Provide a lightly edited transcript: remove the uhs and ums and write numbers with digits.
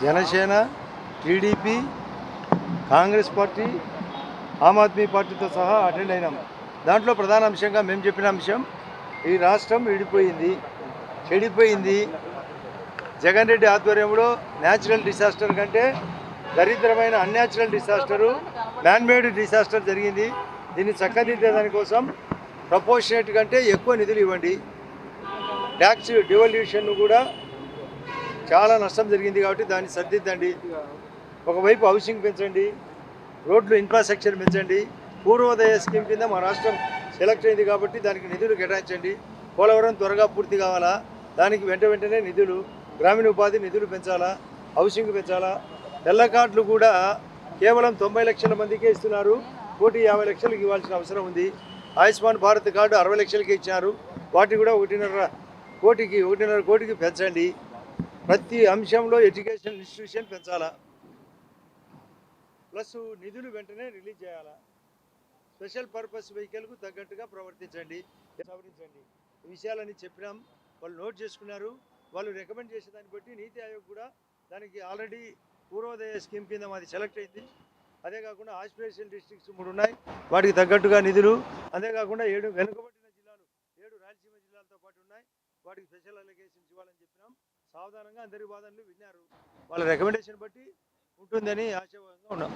Janasena, TDP, Congress party, Aam Aadmi పార్టీతో సహా attend అయినాం. దాంట్లో ప్రధాన అంశంగా మేము చెప్పిన అంశం, ఈ రాష్ట్రం చెడిపోయింది. జగన్ రెడ్డి ఆధ్వర్యంలో న్యాచురల్ డిజాస్టర్ కంటే దరిద్రమైన అన్యాచురల్ డిజాస్టరు, మ్యాన్మేడ్ డిజాస్టర్ జరిగింది. దీన్ని చక్కదిద్దే దానికోసం ప్రపోర్షనేట్ కంటే ఎక్కువ నిధులు ఇవ్వండి. ట్యాక్స్ డివల్యూషన్ కూడా చాలా నష్టం జరిగింది కాబట్టి దాన్ని సర్దిద్దండి. ఒకవైపు హౌసింగ్ పెంచండి, రోడ్లు ఇన్ఫ్రాస్ట్రక్చర్ పెంచండి. పూర్వోదయ స్కీమ్ కింద మా రాష్ట్రం సెలెక్ట్ అయింది కాబట్టి దానికి నిధులు కేటాయించండి. పోలవరం త్వరగా పూర్తి కావాలా, దానికి వెంటనే నిధులు, గ్రామీణ ఉపాధి నిధులు పెంచాలా, హౌసింగ్ పెంచాలా. తెల్ల కార్డులు కూడా కేవలం 90 లక్షల మందికే ఇస్తున్నారు, 1,50,00,000కి ఇవ్వాల్సిన అవసరం ఉంది. ఆయుష్మాన్ భారత్ కార్డు 60 లక్షలకే ఇచ్చినారు, వాటిని కూడా 1,5 కోటికి పెంచండి. ప్రతి అంశంలో ఎడ్యుకేషన్ ఇన్స్టిట్యూషన్ పెంచాలా, ప్లస్ నిధులు వెంటనే రిలీజ్ చేయాలా. స్పెషల్ పర్పస్ వెహికల్కు తగ్గట్టుగా ప్రవర్తించండి, సవరించండి. ఈ విషయాలని చెప్పినాం, వాళ్ళు నోట్ చేసుకున్నారు. వాళ్ళు రికమెండ్ చేసే దాన్ని బట్టి నీతి ఆయోగ్ కూడా దానికి ఆల్రెడీ పూర్వోదయ స్కీమ్ కింద మాది సెలెక్ట్ అయింది. అదే కాకుండా ఆస్పిరేషన్ డిస్ట్రిక్ట్స్ 3 ఉన్నాయి, వాటికి తగ్గట్టుగా నిధులు. అంతేకాకుండా 7 వెనుకబడిన జిల్లాలు, 7 రాయలసీమ జిల్లాలతో పాటు ఉన్నాయి, వాటికి స్పెషల్ అలొకేషన్స్ ఇవ్వాలని చెప్పినాం. సావధానంగా అందరి వాదనలు విన్నారు. వాళ్ళ రికమెండేషన్ బట్టి ఉంటుందని ఆశాభావంగా ఉన్నాం.